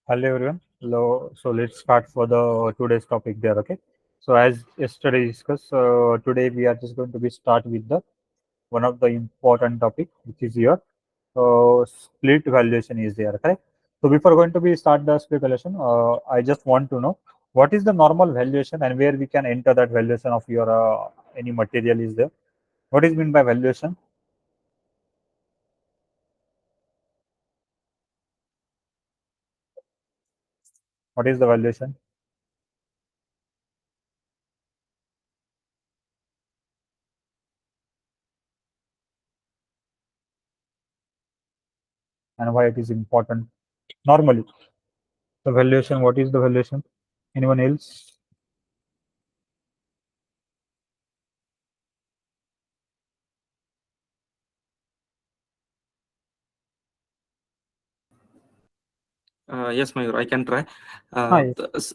Hello everyone. Hello. So let's start for the today's topic there. Okay. So as yesterday discussed, today we are just going to be start with the one of the important topic, which is your split valuation is there. Correct. So before going to be start the split valuation, I just want to know what is the normal valuation and where we can enter that valuation of your any material is there. What is mean by valuation? What is the valuation and why it is important? Normally, the valuation. What is the valuation? Anyone else? Yes, Mayur, I can try. Ah, Uh, yes. the s-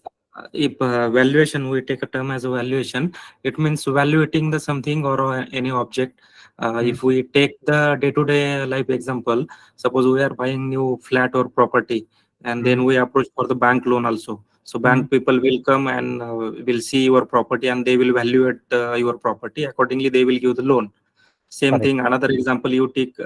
if valuation, we take a term as a valuation, it means valuating the something or any object. Mm, If we take the day-to-day life example, suppose we are buying new flat or property, and then mm, we approach for the bank loan also. So mm. bank people will come and will see your property and they will evaluate your property. Accordingly, they will give the loan. Same Correct. thing. Another example you take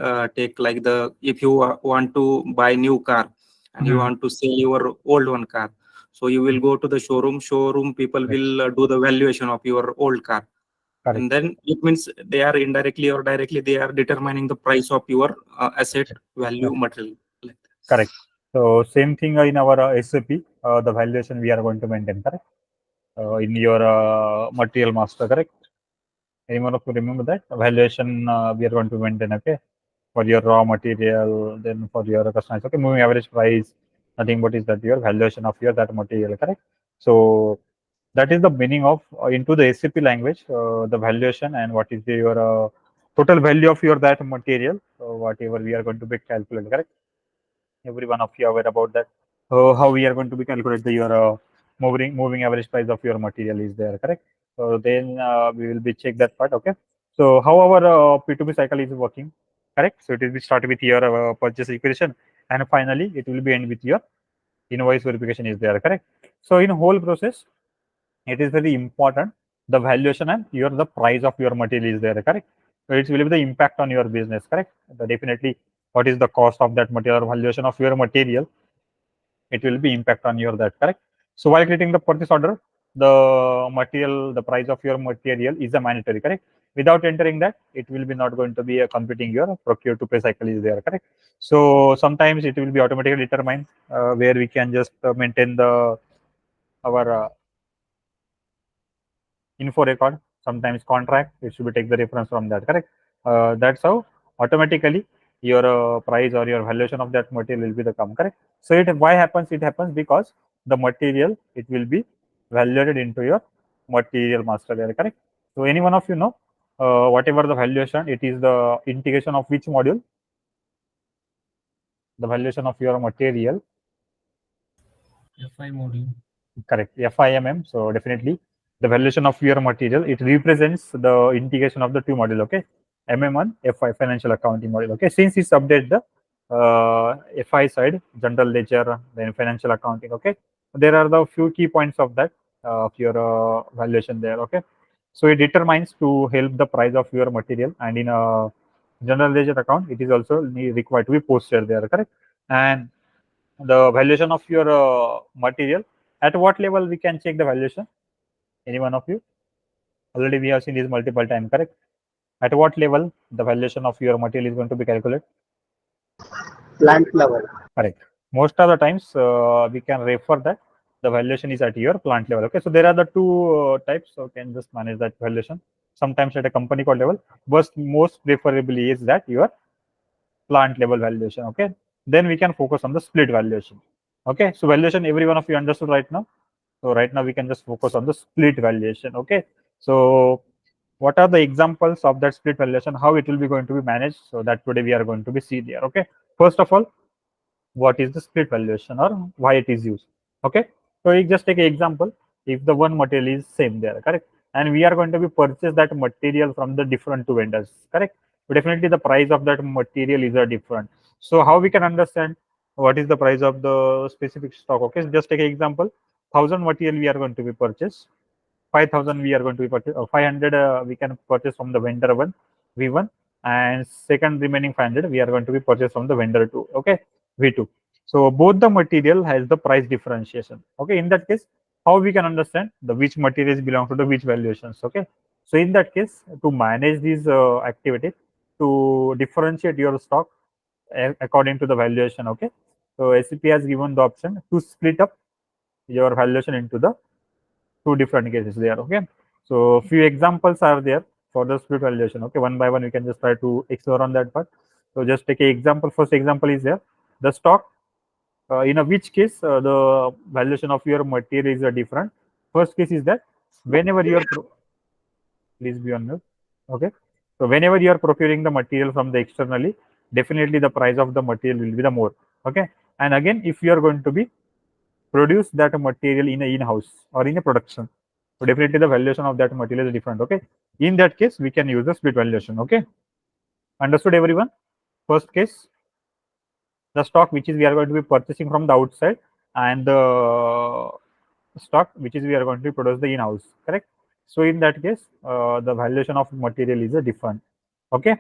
like the if you want to buy new car and you Mm, want to sell your old one car, so you will go to the showroom. Showroom people correct. will do the valuation of your old car, Correct. and then it means they are indirectly or directly they are determining the price of your asset Asset. value Yes. material. Like that. Correct. So same thing in our SAP, the valuation we are going to maintain. Correct. In your material master. Correct. Anyone of you remember that valuation we are going to maintain? Okay. For your raw material, then for your customers. Okay. Moving average price. Nothing but is that your valuation of your that material. Correct. So that is the meaning of into the SAP language, the valuation and what is your total value of your that material, whatever we are going to be calculated. Correct. Every one of you aware about that. How we are going to be calculate the your moving average price of your material is there. Correct. So then we will be check that part. Okay. So how our P2P cycle is working. Correct. So it will be start with your purchase equation and finally it will be end with your invoice verification is there. Correct. So in whole process it is very important the valuation and your the price of your material is there. Correct. So it will be the impact on your business. Correct. Definitely what is the cost of that material, valuation of your material, it will be impact on your that. Correct. So while creating the purchase order, the material, the price of your material is a mandatory. Correct. Without entering that, it will be not going to be a computing your procure to pay cycle is there. Correct. So sometimes it will be automatically determined where we can just maintain the our info record, sometimes contract. It should be take the reference from that. Correct. That's how automatically your price or your valuation of that material will be the come. Correct. So it why happens? It happens because the material it will be valuated into your material master layer. Correct. So any one of you know whatever the valuation, it is the integration of which module, the valuation of your material. FI module. Correct. FIMM. So definitely the valuation of your material, it represents the integration of the two module. Okay. MM1, FI financial accounting module. Okay. Since it's update the FI side, general ledger, then financial accounting. Okay. There are the few key points of that of your valuation there. Okay. So it determines to help the price of your material and in a general ledger account, it is also required to be posted there. Correct. And the valuation of your material, at what level we can check the valuation? Any one of you? Already we have seen this multiple time. Correct. At what level the valuation of your material is going to be calculated? plant level. Correct. Most of the times we can refer that the valuation is at your plant level. Okay. So there are the two types. So can just manage that valuation. Sometimes at a company code level, but most preferably is that your plant level valuation. Okay. Then we can focus on the split valuation. Okay. So valuation, every one of you understood right now. So right now we can just focus on the split valuation. Okay. So what are the examples of that split valuation? How it will be going to be managed? So that today we are going to be see there. Okay. First of all, what is the split valuation or why it is used? Okay. So you just take an example. If the one material is same there, correct, and we are going to be purchase that material from the different two vendors, correct. So definitely the price of that material is a different. So how we can understand what is the price of the specific stock. Okay, so just take an example. 1,000 material we are going to be purchased. 5,000 we are going to be purchased. 500 we can purchase from the vendor one, V1, and second remaining 500 we are going to be purchased from the vendor two. Okay, V2. So both the material has the price differentiation. Okay, in that case, how we can understand the which materials belong to the which valuations. Okay, so in that case, to manage these activities, to differentiate your stock according to the valuation. Okay, so SAP has given the option to split up your valuation into the two different cases there. Okay, so few examples are there for the split valuation. Okay, one by one we can just try to explore on that part. So just take a example. First example is there, the stock, in a which case the valuation of your material is different. First case is that whenever you are please be on mute. Okay, so whenever you are procuring the material from the externally, definitely the price of the material will be the more. Okay, and again, if you are going to be produce that material in a in-house or in a production, so definitely the valuation of that material is different. Okay, in that case we can use the split valuation. Okay, understood everyone? First case, the stock which is we are going to be purchasing from the outside, and the stock which is we are going to produce the in-house, correct? So in that case, the valuation of material is a different. Okay,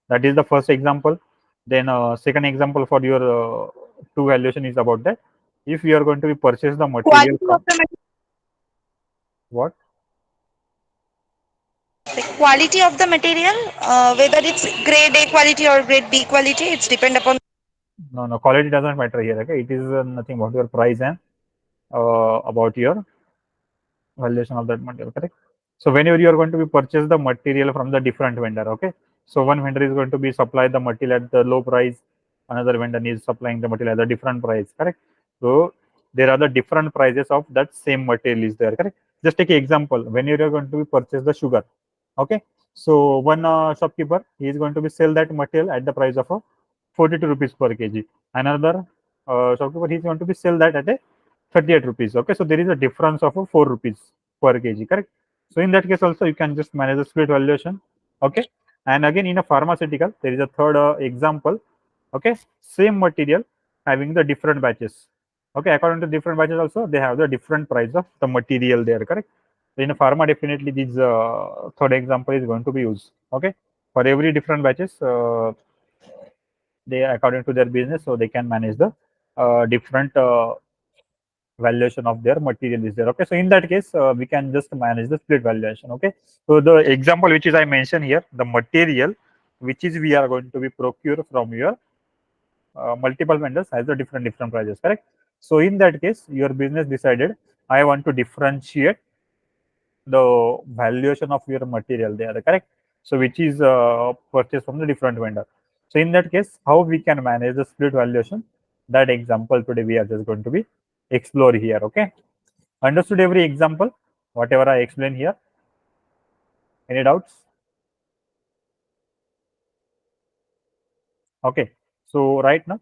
that is the first example. Then second example for your two valuation is about that if you are going to be purchase the material Quality from of the what? quality of the material, whether it's grade A quality or grade B quality, it's depend upon. No, quality doesn't matter here. Okay, it is nothing about your price and about your valuation of that material, correct? So whenever you are going to be purchase the material from the different vendor, okay, so one vendor is going to be supply the material at the low price, another vendor is supplying the material at a different price, correct? So there are the different prices of that same material is there, correct? Just take an example. When you are going to be purchase the sugar, okay, so one shopkeeper, he is going to be sell that material at the price of 42 rupees per kg. Another shopkeeper, he is going to be sell that at a 38 rupees. Okay, so there is a difference of 4 rupees per kg, correct? So in that case also you can just manage the split valuation. Okay, and again in a pharmaceutical there is a third example. Okay, same material having the different batches. Okay, according to different batches also they have the different price of the material there, correct? So in a pharma definitely this third example is going to be used. Okay, for every different batches they according to their business, so they can manage the different valuation of their material is there. Okay, so in that case we can just manage the split valuation. Okay, so the example which is I mentioned here, the material which is we are going to be procure from your multiple vendors has the different prices, correct? So in that case your business decided I want to differentiate the valuation of your material there, correct? So which is purchased from the different vendor. So in that case, how we can manage the split valuation, that example today we are just going to be explore here. Okay, understood every example whatever I explained here? Any doubts? Okay, so right now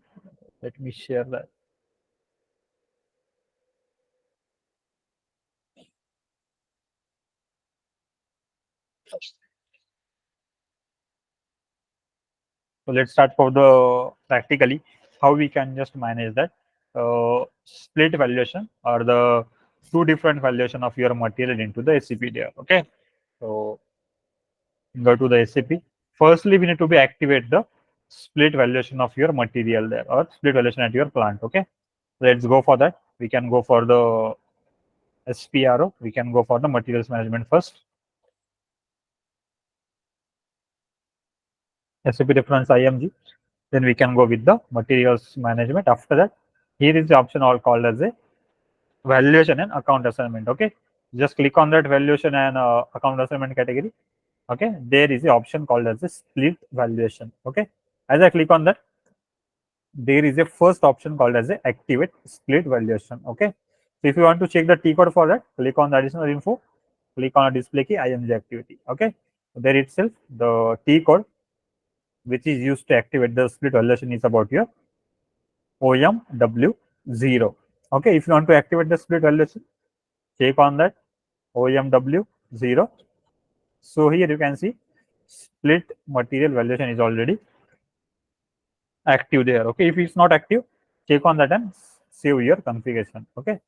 let me share that. So let's start for the practically how we can just manage that split valuation or the two different valuation of your material into the SCP there. Okay, so go to the SCP. Firstly, we need to be activate the split valuation of your material there or split valuation at your plant. Okay, let's go for that. We can go for the SPRO. We can go for the materials management first. SAP reference IMG. Then we can go with the materials management. After that, here is the option all called as a valuation and account assignment. Okay, just click on that valuation and account assignment category. Okay, there is the option called as a split valuation. Okay, as I click on that, there is a first option called as a activate split valuation. Okay, so if you want to check the T code for that, click on the additional info, click on a display key IMG activity. Okay, there itself the T code which is used to activate the split valuation is about your OMW0. Okay, if you want to activate the split valuation, check on that OMW0. So here you can see split material valuation is already active there. Okay, if it's not active, check on that and save your configuration. Okay,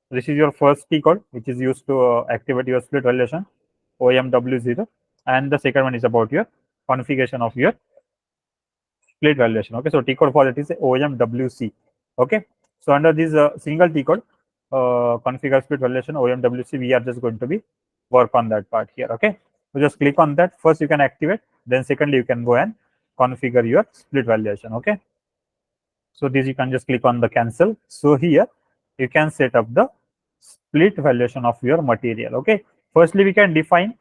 this is your first key code which is used to activate your split valuation OMW0, and the second one is about your configuration of your split valuation. Okay, so T code for that is OMWC. Okay, so under this single T code configure split valuation OMWC, we are just going to be work on that part here. Okay, so just click on that. First you can activate, then secondly you can go and configure your split valuation. Okay, so this you can just click on the cancel. So here you can set up the split valuation of your material. Okay, firstly we can define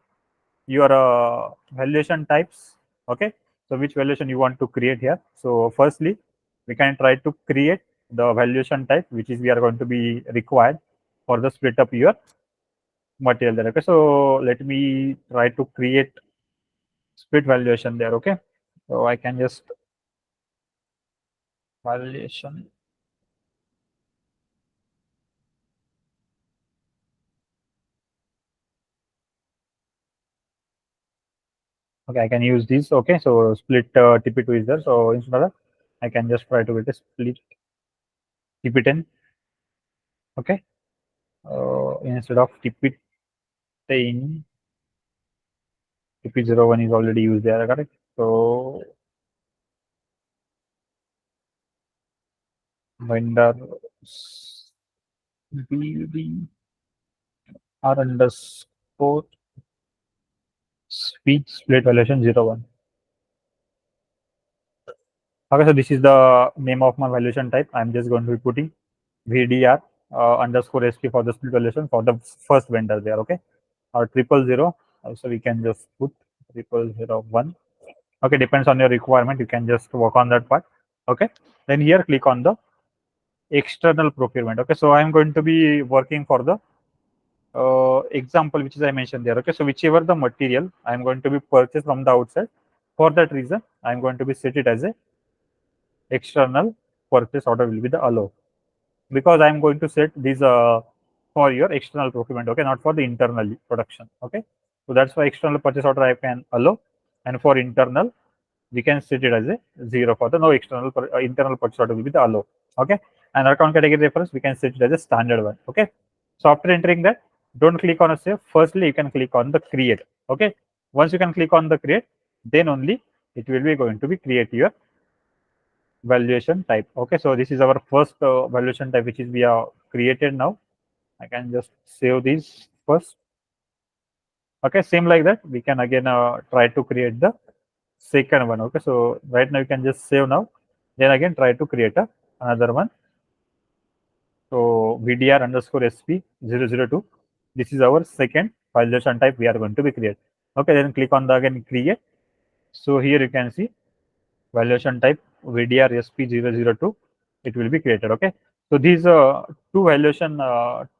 your valuation types. Okay, so which valuation you want to create here. So firstly we can try to create the valuation type which is we are going to be required for the split up your material there. Okay, so let me try to create split valuation there. Okay, so I can just valuation. Okay, I can use this. Okay, so split TP2 is there. So instead of that, I can just try to get a split TP10. Okay, instead of TP10, TP01 is already used there, correct? So vendor BB R underscore speech split valuation 01. Okay, so this is the name of my valuation type. I'm just going to be putting VDR underscore SP for the split valuation for the first vendor there. Okay, or 000. Also, we can just put 001. Okay, depends on your requirement. You can just work on that part. Okay, then here click on the external procurement. Okay, so I'm going to be working for the example which is I mentioned there. Okay, so whichever the material I'm going to be purchased from the outside, for that reason I'm going to be set it as a external purchase order will be the allow, because I'm going to set this for your external procurement. Okay, not for the internal production. Okay, so that's why external purchase order I can allow, and for internal we can set it as a 0 for the no external internal purchase order will be the allow. Okay, and account category reference we can set it as a standard one. Okay, so after entering that, don't click on a save. Firstly you can click on the create. Okay, once you can click on the create, then only it will be going to be create your valuation type. Okay, so this is our first valuation type which is we are created now. I can just save this first. Okay, same like that we can again try to create the second one. Okay, so right now you can just save now, then again try to create another one. So VDR underscore SP 002, this is our second valuation type we are going to be create. Okay, then click on the again create. So here you can see valuation type VDR SP 002, it will be created. Okay, so these two valuation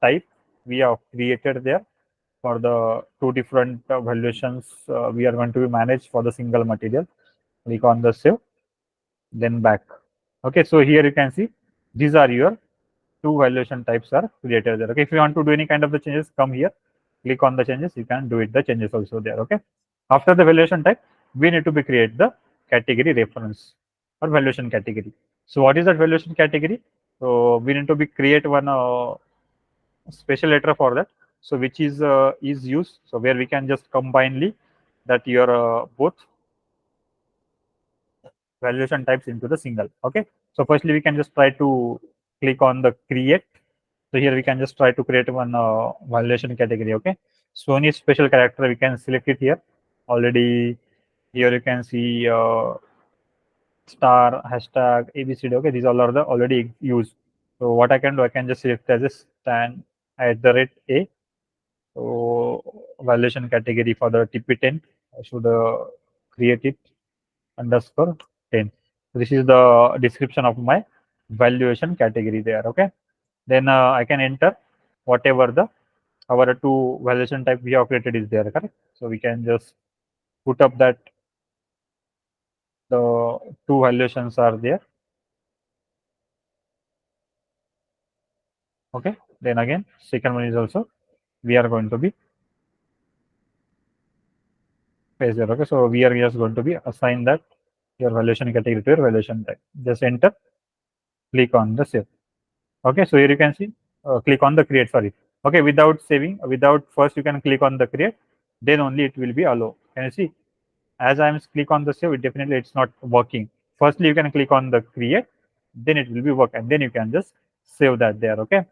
type we have created there for the two different valuations we are going to be managed for the single material. Click on the save, then back. Okay, so here you can see these are your two valuation types are created there. Okay, if you want to do any kind of the changes, come here, click on the changes, you can do it the changes also there. Okay, after the valuation type we need to be create the category reference or valuation category. So what is that valuation category? So we need to be create one special letter for that, so which is used, so where we can just combinely that your both valuation types into the single. Okay, so firstly we can just try to click on the create. So here we can just try to create one valuation category. Okay, so any special character we can select it here. Already here you can see star, hashtag, abcd. Okay, these all are the already used. So what I can do, I can just select as a stand @a. So valuation category for the TP10, I should create it underscore 10. So this is the description of my valuation category there. Okay, then I can enter whatever the our two valuation type we have created is there, correct? So we can just put up that the two valuations are there. Okay, then again second one is also we are going to be paste there. Okay, so we are just going to be assign that your valuation category to your valuation type. Just enter, click on the save. Okay, so here you can see, click on the create, sorry. Okay, without saving, without first you can click on the create, then only it will be allow. Can you see? As I am click on the save, it definitely it's not working. Firstly, you can click on the create, then it will be work, and then you can just save that there. Okay,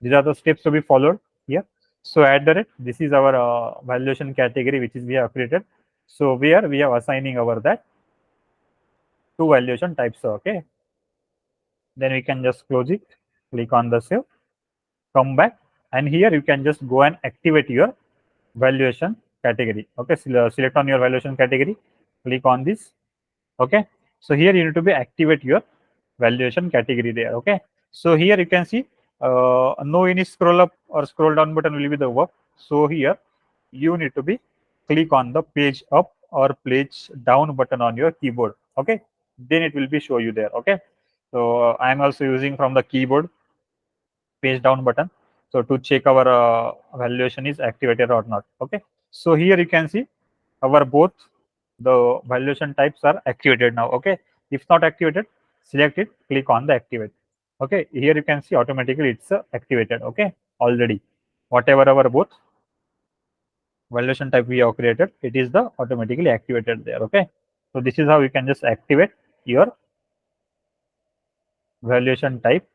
these are the steps to be followed here. So at the rate, this is our valuation category which is we have created. So where we are assigning our that two valuation types. Okay, then we can just close it, click on the save, come back, and here you can just go and activate your valuation category. Okay, select on your valuation category, click on this. Okay, so here you need to be activate your valuation category there. Okay, so here you can see no any scroll up or scroll down button will be the work. So here you need to be click on the page up or page down button on your keyboard. Okay, then it will be show you there. Okay, so I am also using from the keyboard page down button, so to check our valuation is activated or not. Okay, so here you can see our both the valuation types are activated now. Okay, if not activated, select it, click on the activate. Okay, here you can see automatically it's activated. Okay, already whatever our both valuation type we have created, it is the automatically activated there. Okay, so this is how you can just activate your valuation type,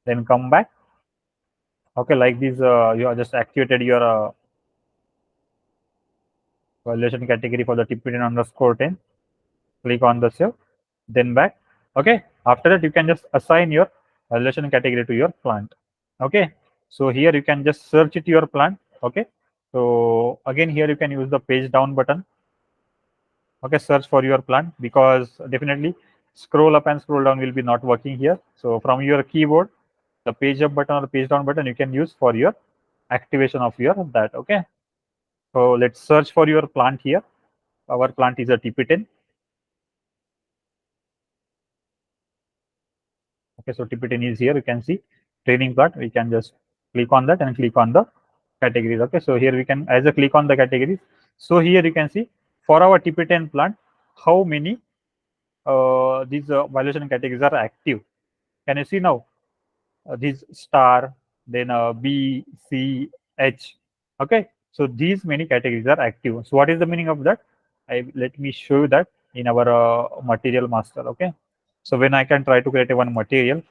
then come back. Okay, like this you have just activated your valuation category for the TP10 underscore 10. Click on the save, then back. Okay, after that you can just assign your valuation category to your plant. Okay, so here you can just search it your plant. Okay, so again here you can use the page down button. Okay, search for your plant, because definitely scroll up and scroll down will be not working here. So from your keyboard, the page up button or the page down button you can use for your activation of your that. Okay, so let's search for your plant here. Our plant is a TP10. Okay, so TP10 is here. You can see training plant. We can just click on that and click on the categories. Okay, so here we can as a click on the categories. So here you can see for our TP10 plant how many these valuation categories are active. Can you see now? These star, then B, C, H. Okay, so these many categories are active. So what is the meaning of that? Let me show you that in our material master. Okay, so when I can try to create a one material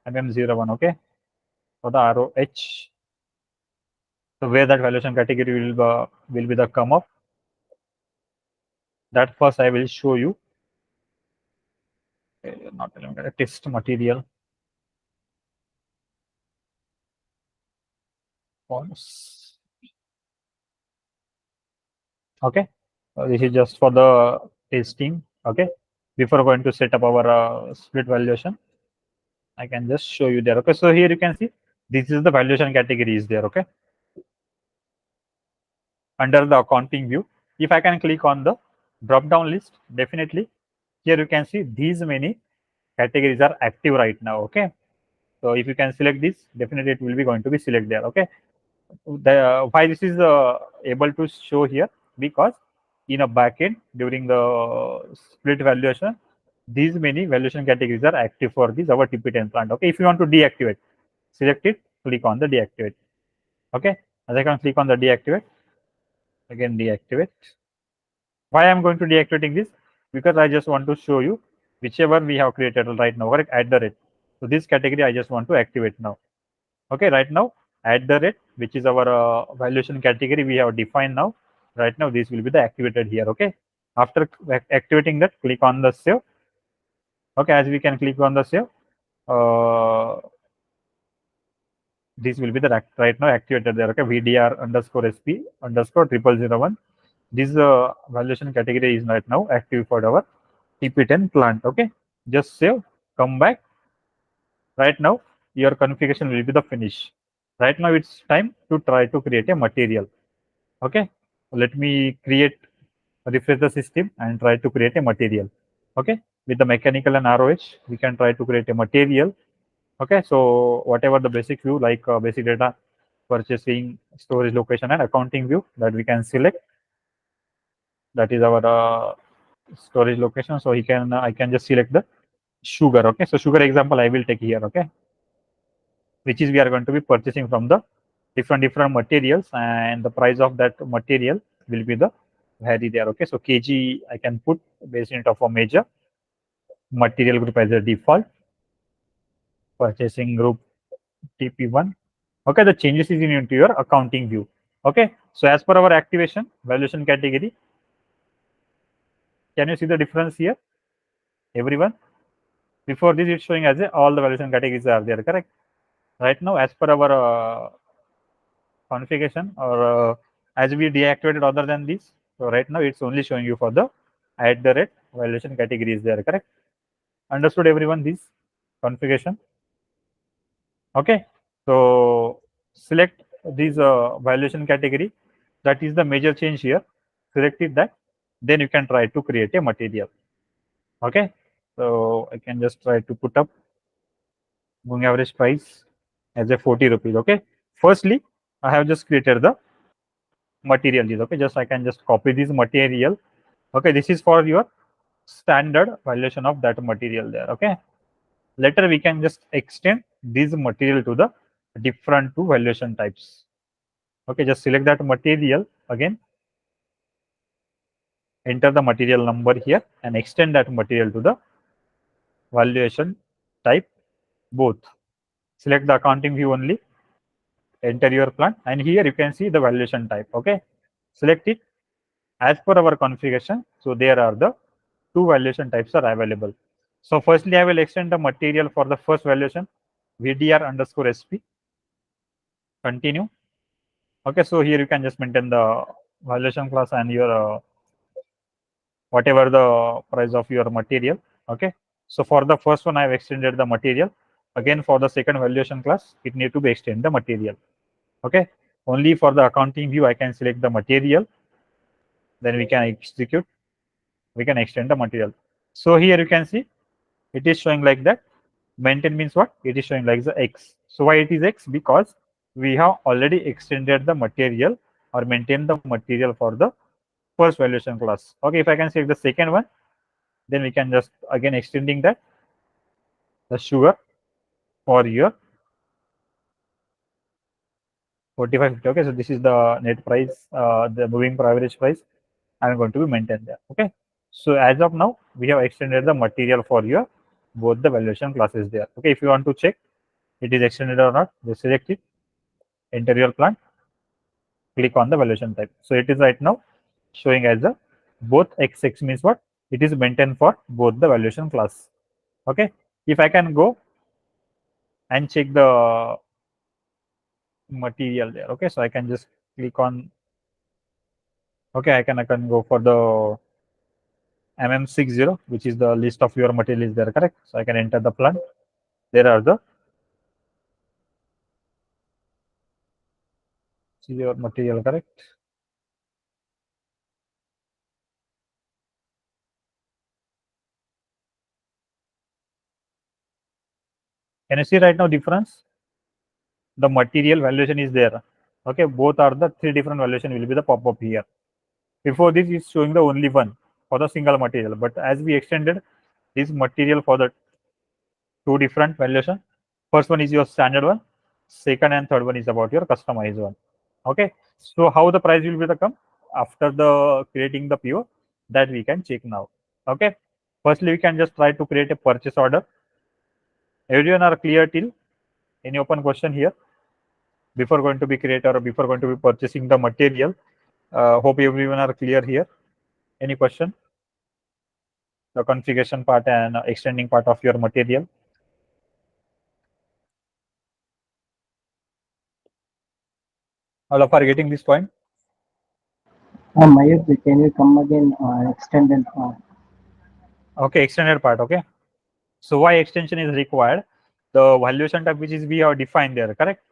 MM01. Okay, for the ROH, so where that valuation category will be the come up. That first I will show you. Not a test material. Forms. Okay, this is just for the testing. Okay, before going to set up our split valuation, I can just show you there. Okay, so here you can see this is the valuation category is there. Okay, under the accounting view, if I can click on the drop down list, definitely here you can see these many categories are active right now. Okay, so if you can select this, definitely it will be going to be select there. Okay, why this is able to show here, because in a backend during the split valuation, these many valuation categories are active for this our TP10 plant. Okay, if you want to deactivate, select it, click on the deactivate. Okay, as I can click on the deactivate, again deactivate. Why I'm going to deactivating this? Because I just want to show you whichever we have created right now, correct, at the rate. So this category I just want to activate now. Okay, right now at the rate, which is our valuation category we have defined now. Right now this will be the activated here. Okay, after activating that, click on the save. Okay, as we can click on the save, this will be the right now activated there. Okay, VDR underscore SP underscore 0001. This valuation category is right now active for our TP10 plant. Okay, just save, come back. Right now your configuration will be the finish. Right now it's time to try to create a material. Okay, let me refresh the system and try to create a material. Okay, with the mechanical and ROH we can try to create a material. Okay, so whatever the basic view like basic data, purchasing, storage location and accounting view that we can select, that is our storage location. So I can just select the sugar. Okay, so sugar example I will take here. Okay, which is we are going to be purchasing from the different materials, and the price of that material will be the vary there. Okay, so kg I can put based on of a major material group as a default, purchasing group TP1. Okay, the changes is into your accounting view. Okay, so as per our activation valuation category, can you see the difference here, everyone? Before this, it's showing as a, all the valuation categories are there, correct? Right now, as per our configuration, or as we deactivated other than this, so right now it's only showing you for the valuation category is there, correct? Understood, everyone, this configuration? Okay, so select this valuation category. That is the major change here. Select it, that, then you can try to create a material. Okay, so I can just try to put up moving average price as a 40 rupees. Okay, firstly I have just created the material is, okay, just I can just copy this material. Okay, this is for your standard valuation of that material there. Okay, later we can just extend this material to the different two valuation types. Okay, just select that material again, enter the material number here, and extend that material to the valuation type both. Select the accounting view only, enter your plant, and here you can see the valuation type. Okay, select it as per our configuration. So there are the two valuation types are available. So firstly I will extend the material for the first valuation, VDR underscore SP. Continue. Okay, so here you can just maintain the valuation class and your whatever the price of your material. Okay, so for the first one I have extended the material. Again, for the second valuation class, it need to be extend the material. Okay, only for the accounting view I can select the material, then we can execute, we can extend the material. So here you can see it is showing like that. Maintain means what? It is showing like the X. So why it is X? Because we have already extended the material or maintained the material for the first valuation class. Okay, if I can select the second one, then we can just again extending that the sugar for your 4550. Okay, so this is the net price, the moving average price. I'm going to be maintained there. Okay, so as of now we have extended the material for your both the valuation classes there. Okay, if you want to check it is extended or not, just select it, enter your plant, click on the valuation type. So it is right now showing as a both XX means what? It is maintained for both the valuation class. Okay, if I can go and check the material there. Okay, so I can just click on, okay, I can go for the MM60, which is the list of your material is there, correct? So I can enter the plant. There are the see your material, correct? Can you see right now difference? The material valuation is there. Okay, both are the three different valuation will be the pop up here. Before this is showing the only one for the single material, but as we extended this material for the two different valuation, first one is your standard one, second and third one is about your customized one. Okay, so how the price will be the come after the creating the PO, that we can check now. Okay, firstly we can just try to create a purchase order. Everyone are clear till any open question here before going to be create or before going to be purchasing the material? Hope everyone are clear here. Any question? The configuration part and extending part of your material. All of are getting this point? Mayur, can you come again extended? Okay, extended part. Okay, so why extension is required? The valuation type which is we have defined there, correct?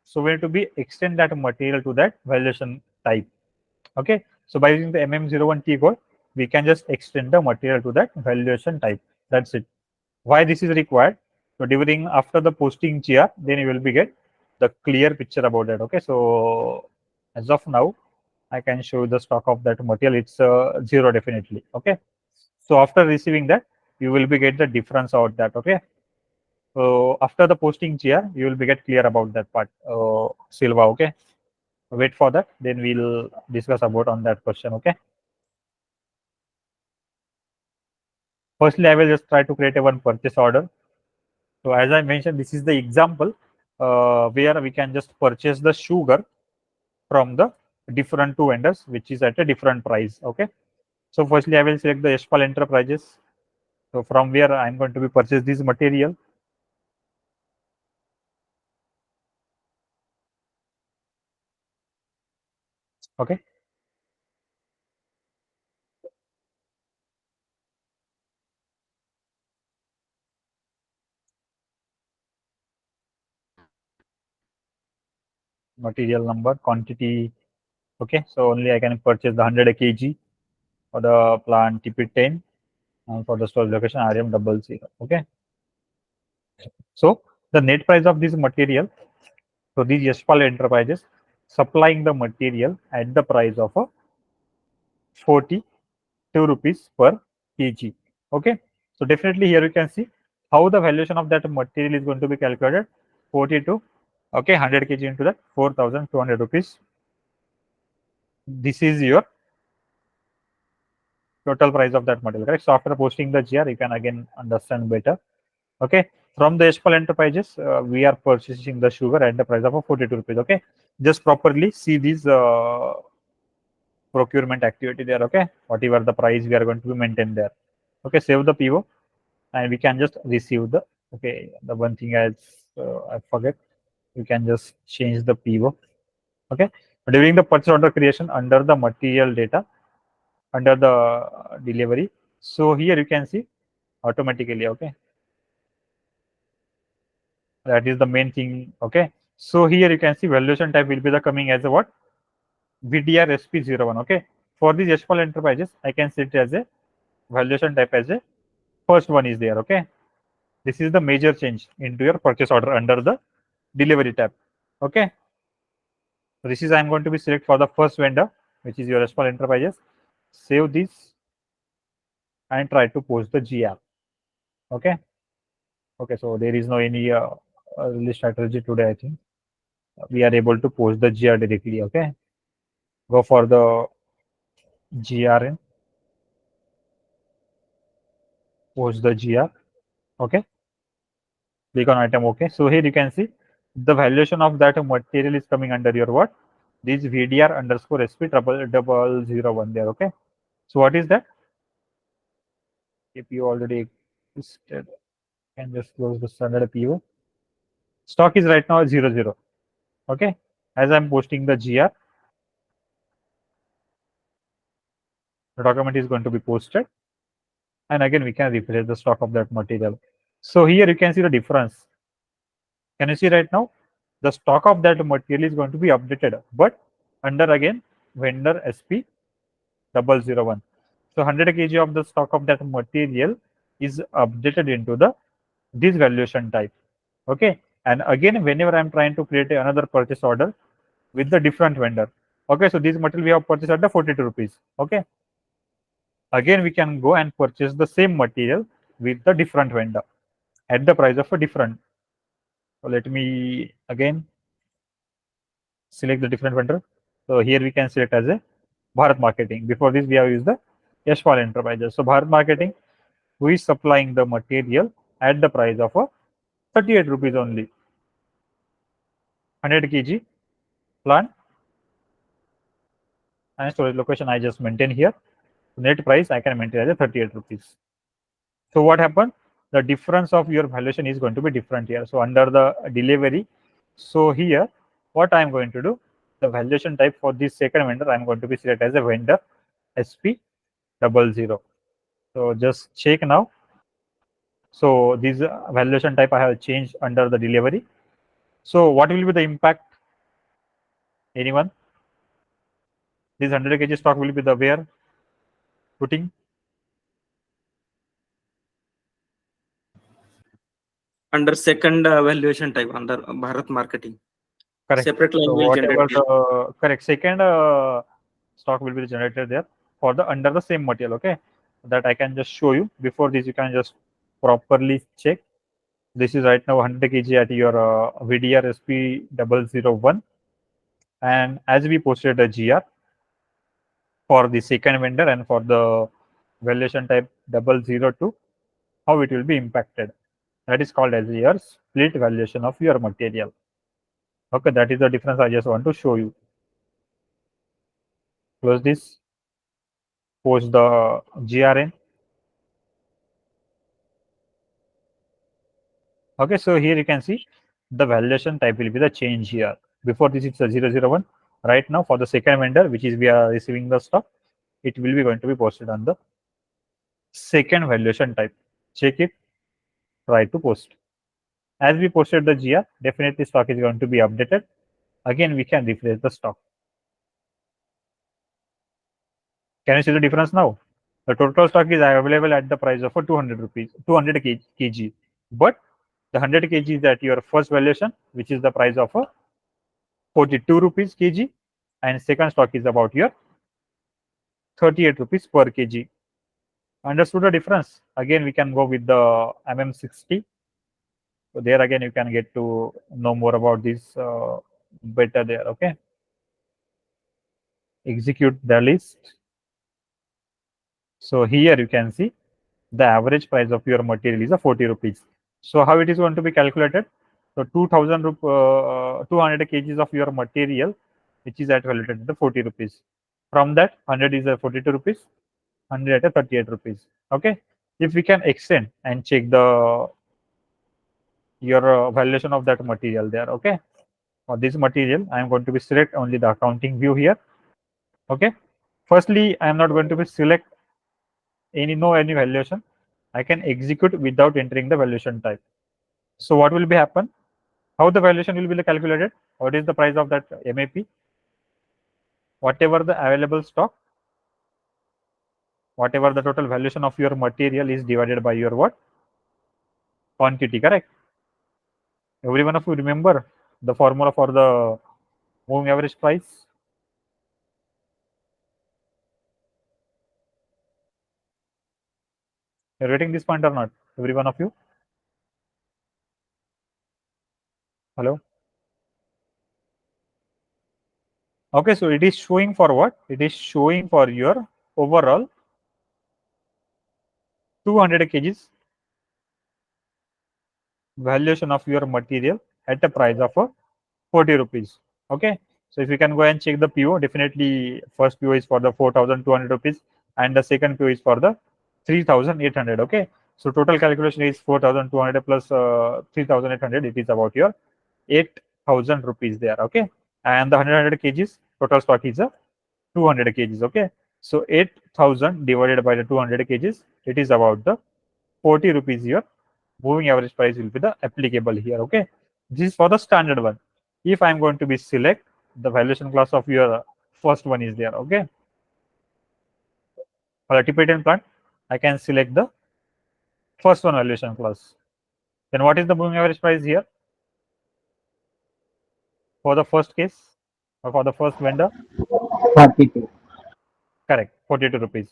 So we have to be extend that material to that valuation type. Okay, so by using the MM01 T code, we can just extend the material to that valuation type. That's it. Why this is required? So during after the posting GR, then you will be get the clear picture about that. Okay, so as of now, I can show the stock of that material. It's 0 definitely. Okay, so after receiving that, you will be get the difference out that. Okay. So after the posting GR, you will be get clear about that part, Silva. Okay. Wait for that, then we'll discuss about on that question. Okay. Firstly, I will just try to create a one purchase order. So as I mentioned, this is the example where we can just purchase the sugar from the different two vendors, which is at a different price. Okay. So firstly, I will select the Yashpal Enterprises. So from where I'm going to be purchase this material. Okay. Material number, quantity. Okay. So only I can purchase the 100 kg for the plant TP10 and for the storage location RM00. Okay. So the net price of this material. So these Yashpal Enterprises supplying the material at the price of 42 rupees per kg. Okay. So definitely here you can see how the valuation of that material is going to be calculated. 42. Okay. 100 kg into that 4,200 rupees. This is your total price of that material, correct? So after posting the GR, you can again understand better. Okay. From the Yashpal Enterprises, we are purchasing the sugar at the price of 42 rupees. Okay. Just properly see these procurement activity there. Okay. Whatever the price we are going to be maintain there. Okay. Save the PO and we can just receive the, okay. The one thing I forget, you can just change the PO. Okay. During the purchase order creation under the material data, under the delivery. So here you can see automatically. Okay. That is the main thing. Okay. So here you can see valuation type will be the coming as a what? VDR SP01. Okay. For these Yashpal Enterprises, I can set it as a valuation type as a first one is there. Okay. This is the major change into your purchase order under the delivery tab. Okay. So this is I'm going to be select for the first vendor, which is your Yashpal Enterprises. Save this and try to post the GR. Okay. Okay. So there is no any release strategy today. I think we are able to post the GR directly. Okay. Go for the GRN. Post the GR. Okay. Click on item. Okay. So here you can see the valuation of that material is coming under your what? This VDR underscore SP double 001 there. Okay. So what is that? If you already existed, can just close the standard PO. Stock is right now 00. Okay. As I'm posting the GR, the document is going to be posted. And again, we can refresh the stock of that material. So here you can see the difference. Can you see right now? The stock of that material is going to be updated, but under again vendor SP 001. So 100 kg of the stock of that material is updated into the this valuation type. Okay. And again, whenever I'm trying to create another purchase order with the different vendor. Okay. So this material we have purchased at the 42 rupees. Okay. Again, we can go and purchase the same material with the different vendor at the price of a different. So let me again select the different vendor. So here we can select as a Bharat Marketing. Before this, we have used the Yashpal Enterprises. So Bharat Marketing, who is supplying the material at the price of 38 rupees only. 100 kg plant and storage location I just maintain here. Net price I can maintain as a 38 rupees. So what happened? The difference of your valuation is going to be different here. So under the delivery, so here what I am going to do, the valuation type for this second vendor, I am going to be select as a vendor SP00. So just check now. So this valuation type I have changed under the delivery. So what will be the impact? Anyone? This 100 kg stock will be the where putting? Under second valuation type under Bharat Marketing. Correct. Separate line So will whatever generate. the correct second stock will be generated there for the under the same material. Okay. that I can just show you. Before this, you can just properly check. This is right now 100 kg at your VDR SP001, and as we posted a GR for the second vendor and for the valuation type 002, how it will be impacted. That is called as your split valuation of your material. Okay, that is the difference I just want to show you. Close this, post the GRN. Okay, so here you can see the valuation type will be the change here. Before this it's a 001. Right now for the second vendor, which is we are receiving the stock, it will be going to be posted on the second valuation type. Check it, try to post. As we posted the GR, definitely stock is going to be updated. Again, we can refresh the stock. Can you see the difference now? The total stock is available at the price of 200 rupees, 200 kg. But the 100 kg is at your first valuation, which is the price of 42 rupees kg, and second stock is about your 38 rupees per kg. Understood the difference? Again, we can go with the MM60. So there again, you can get to know more about this better there. Okay. Execute the list. So here you can see the average price of your material is 40 rupees. So how it is going to be calculated? So 200 kgs of your material, which is at valued at 40 rupees. From that, 100 is 42 rupees, 100 at 38 rupees. Okay. If we can extend and check the your valuation of that material there. Okay. For this material, I am going to be select only the accounting view here. Okay. Firstly, I am not going to be select any valuation. I can execute without entering the valuation type. So what will be happen? How the valuation will be calculated? What is the price of that MAP? Whatever the available stock, whatever the total valuation of your material is divided by your what? Quantity, correct? Every one of you remember the formula for the moving average price? You're getting this point or not? Every one of you? Hello? Okay, so it is showing for what? It is showing for your overall 200 kgs valuation of your material at a price of 40 rupees. Okay, so if you can go and check the PO, definitely first PO is for the 4,200 rupees and the second PO is for the 3,800. Okay, so total calculation is 4,200 plus 3,800. It is about your 8,000 rupees there. Okay, and the 100 kgs total stock is 200 kgs. Okay, so 8,000 divided by the 200 kgs, it is about the 40 rupees here. Moving average price will be the applicable here. Okay, this is for the standard one. If I'm going to be select the valuation class of your first one is there. Okay, for the Tibetan plant, I can select the first one valuation class. Then what is the moving average price here for the first case or for the first vendor? 42. Correct, 42 rupees.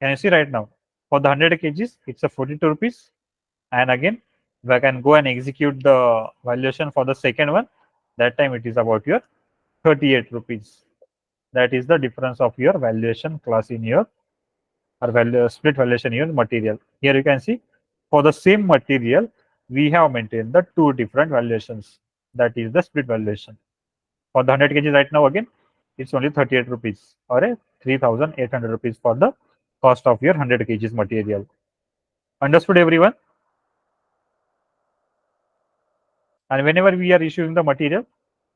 Can you see right now? For the 100 kgs, it's a 42 rupees. And again, if I can go and execute the valuation for the second one, that time it is about your 38 rupees. That is the difference of your valuation class in your or value split valuation in your material. Here you can see for the same material, we have maintained the two different valuations. That is the split valuation. For the 100 kg right now, again, it's only 38 rupees or a 3,800 rupees for the cost of your 100 kgs material. Understood, everyone? And whenever we are issuing the material,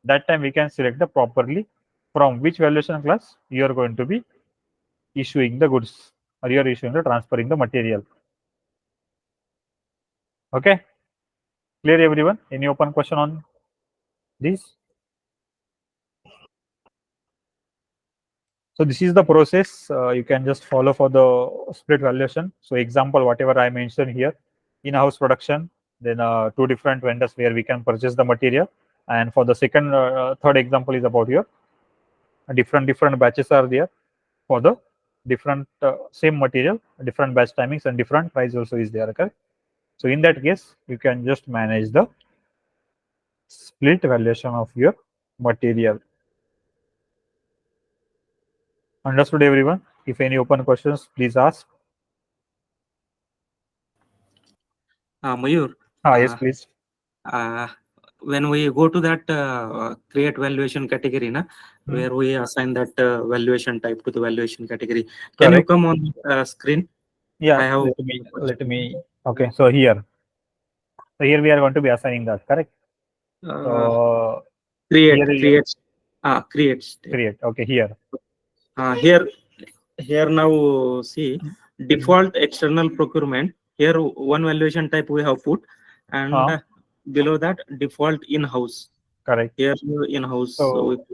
that time we can select the properly from which valuation class you are going to be issuing the goods or you are issuing the transferring the material. Okay, clear everyone? Any open question on this? So this is the process you can just follow for the split valuation. So example, whatever I mentioned here, in-house production, then two different vendors where we can purchase the material. And for the second, third example is about your different batches are there for the different same material, different batch timings, and different price also is there. Correct. So in that case, you can just manage the split valuation of your material. Understood, everyone? If any open questions, please ask. Mayur, Yes, please. when we go to that create valuation category, where we assign that valuation type to the valuation category, can you Correct. come on screen? Yeah, I have let me. Okay, so here we are going to be assigning that. Correct. So create here create. Okay, here. Here now see default external procurement. Here one valuation type we have put, and below that default in-house. Correct. Here in-house. So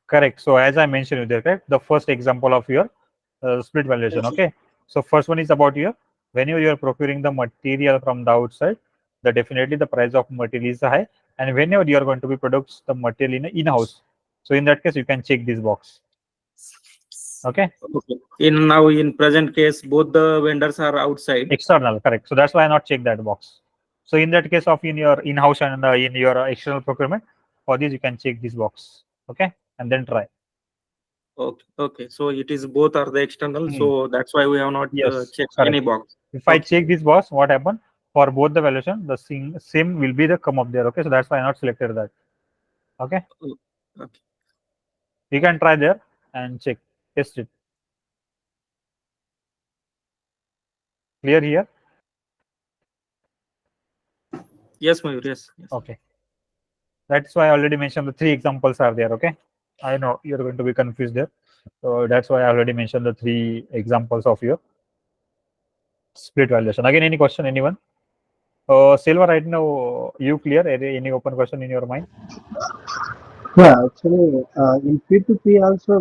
correct. So as I mentioned there, correct, the first example of your split valuation. Okay. So first one is about your whenever you are procuring the material from the outside, definitely the price of material is high, and whenever you are going to be produce the material in-house, so in that case you can check this box. Okay. In present case, both the vendors are outside. External, correct. So that's why I not check that box. So in that case of in your in-house and in your external procurement, for this you can check this box. Okay, and then try. Okay. So it is both are the external. So that's why we have not checked any box. If I check this box, what happened for both the valuation, the same will be the come up there. Okay, so that's why I not selected that. Okay. Okay. You can try there and check, test it. Clear here? Yes, Mayur. Yes. Okay. That's why I already mentioned the 3 examples are there. Okay. I know you're going to be confused there. So that's why I already mentioned the 3 examples of your split valuation. Again, any question, anyone? Silva, right now, you clear? Any open question in your mind? Yeah, actually, in P2P also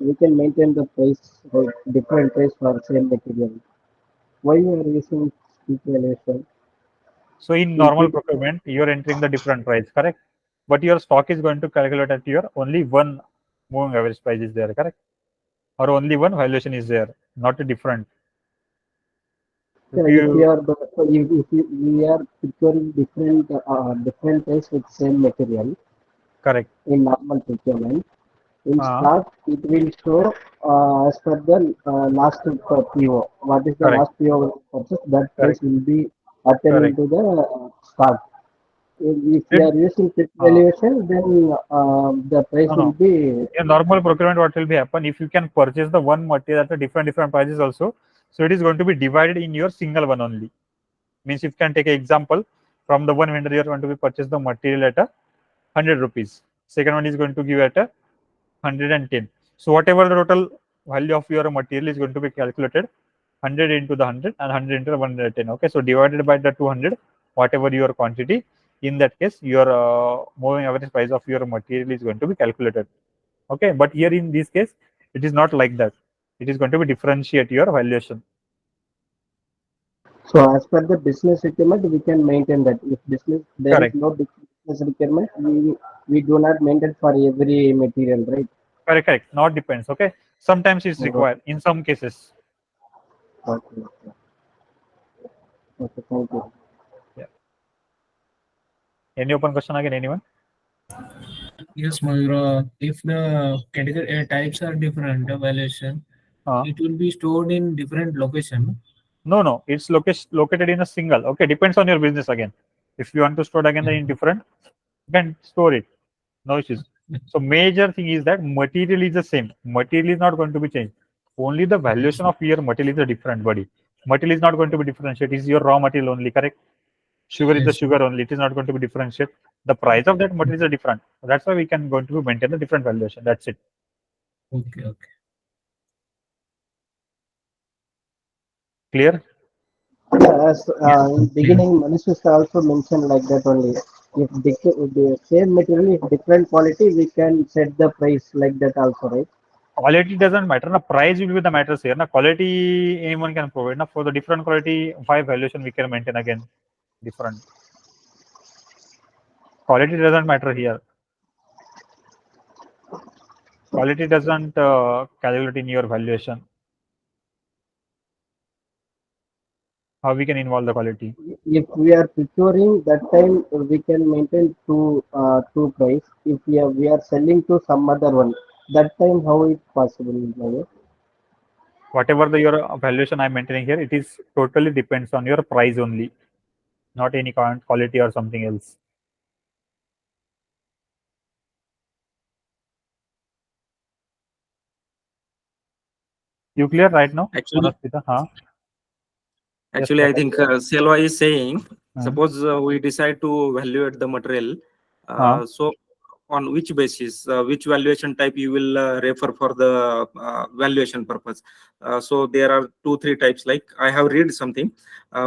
we can maintain the price, like different price for same material. Why you are using split valuation? So in In normal P2P, procurement, you are entering the different price, correct? But your stock is going to calculate at your only one moving average price is there, correct? Or only one valuation is there, not a different. If if we you are we are procuring different price with same material correct, in normal procurement, in uh, stock it will show as per the last PO. What is the correct, last PO purchase? That price correct, will be attending correct. to the stock. If we Then are using split uh, valuation, then the price no, will no. be In normal procurement, what will be happen if you can purchase the one material at a different prices also? So it is going to be divided in your single one only. Means if you can take an example from the one vendor, you are going to be purchase the material at a 100 rupees. Second one is going to give at a 110. So whatever the total value of your material is going to be calculated 100 into the 100 and 100 into the 110. Okay, so divided by the 200, whatever your quantity, in that case your moving average price of your material is going to be calculated. Okay, but here in this case it is not like that. It is going to be differentiate your valuation. so as per the business requirement, we can maintain that. If business there is Correct, no business requirement, we do not maintain for every material, right? correct, correct. Not depends. Okay, sometimes it's Okay, required in some cases. okay, okay, thank you. Yeah. Any open question again? Anyone? Yes, Mayura. If the category types are different, the valuation, it will be stored in different location. No, it's located in a single. Okay, depends on your business again. If you want to store again in different, you can store it. No issues. So major thing is that material is the same. Material is not going to be changed. Only the valuation of your material is a different body. Material is not going to be differentiated. It is your raw material only, correct? Sugar is the Yes. sugar only. It is not going to be differentiated. The price of that material is different. That's why we can going to maintain a different valuation. That's it. Okay. Clear? Yeah, as in beginning, Manish also mentioned like that only. If the same material is different quality, we can set the price like that also, right? Quality doesn't matter. The price will be the matters here. Na quality anyone can provide. Na for the different quality, 5 valuation we can maintain again different. Quality doesn't matter here. quality doesn't calculate in your valuation. How we can involve the quality? If we are procuring, that time we can maintain two price. If we are selling to some other one, that time how it possible, Mayur? Whatever your valuation I'm maintaining here, it is totally depends on your price only, not any current quality or something else. You clear right now? Actually, Huh? Actually, I think Selva is saying, Hmm. suppose we decide to evaluate the material. So, on which basis, which valuation type you will refer for the valuation purpose? So there are 2-3 types. Like I have read something.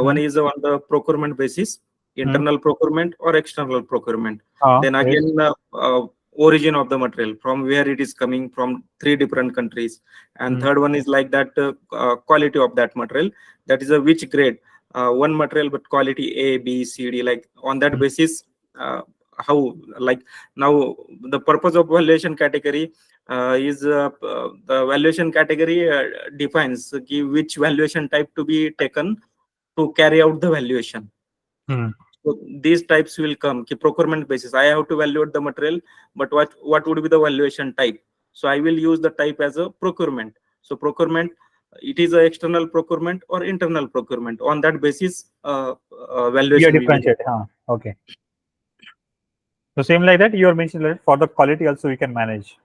One is on the procurement basis, internal procurement or external procurement. Then Yes. again, origin of the material, from where it is coming from, 3 different countries. And third one is like that quality of that material. That is a which grade, one material but quality A, B, C, D. Like on that basis, how, like now the purpose of valuation category is the valuation category defines which valuation type to be taken to carry out the valuation. So these types will come. Procurement basis, I have to evaluate the material, but what would be the valuation type? So I will use the type as a procurement. So procurement, it is a external procurement or internal procurement. On that basis, valuation will be differentiate. Okay. So same like that, you are mentioning that for the quality also we can manage.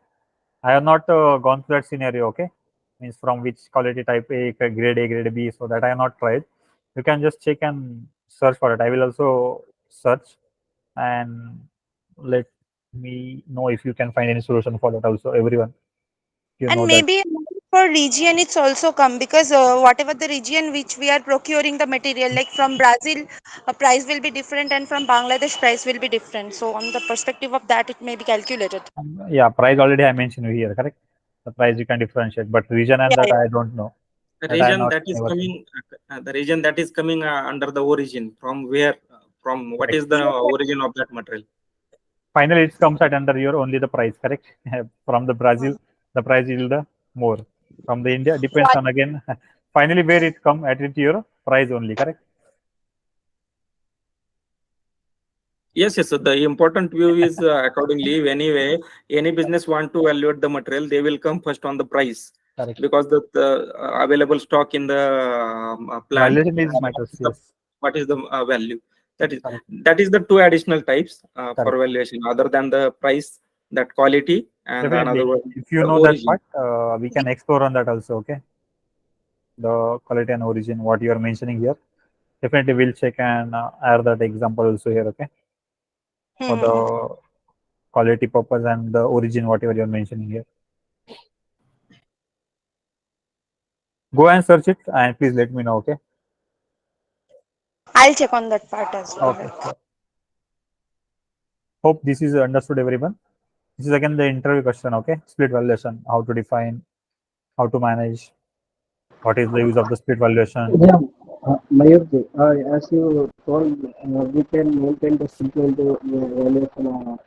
I have not gone through that scenario. Okay, means from which quality type A, grade A, grade B. So that I have not tried. You can just check and search for it. I will also search and let me know if you can find any solution for that also. Everyone, you know And that. maybe for region it's also come, because whatever the region which we are procuring the material, like from Brazil, a price will be different, and from Bangladesh price will be different. So on the perspective of that, it may be calculated. Yeah, price already I mentioned here, correct? The price you can differentiate, but region and Yeah, that yeah. I don't know. the That I region not that is never seen. coming, the region that is coming under the origin, from where, from what is the origin of that material. Finally, it comes at under your only the price, correct? From the Brazil, the price is the more. From the India, depends on again. Finally, where it come at it your price only, correct? Yes, yes. So the important view is accordingly. Anyway, any business want to evaluate the material, they will come first on the price, Correct. because the available stock in the plant. Valuation is matters, yes. What is the value? Correct. That is the 2 additional types for Correct. valuation, other than the price, that quality, and Definitely. another one, If you the know that origin. part, we can explore on that also. Okay, the quality and origin, what you are mentioning here. Definitely, we'll check and add that example also here. Okay, for the quality purpose and the origin, whatever you are mentioning here. Go and search it and please let me know. Okay. I'll check on that part as well. Okay. Sure. Hope this is understood, everyone. This is again the interview question. Okay, split valuation, how to define, how to manage, what is the use of the split valuation. Yeah, Mayurji, as you told, we can maintain the sequential valuation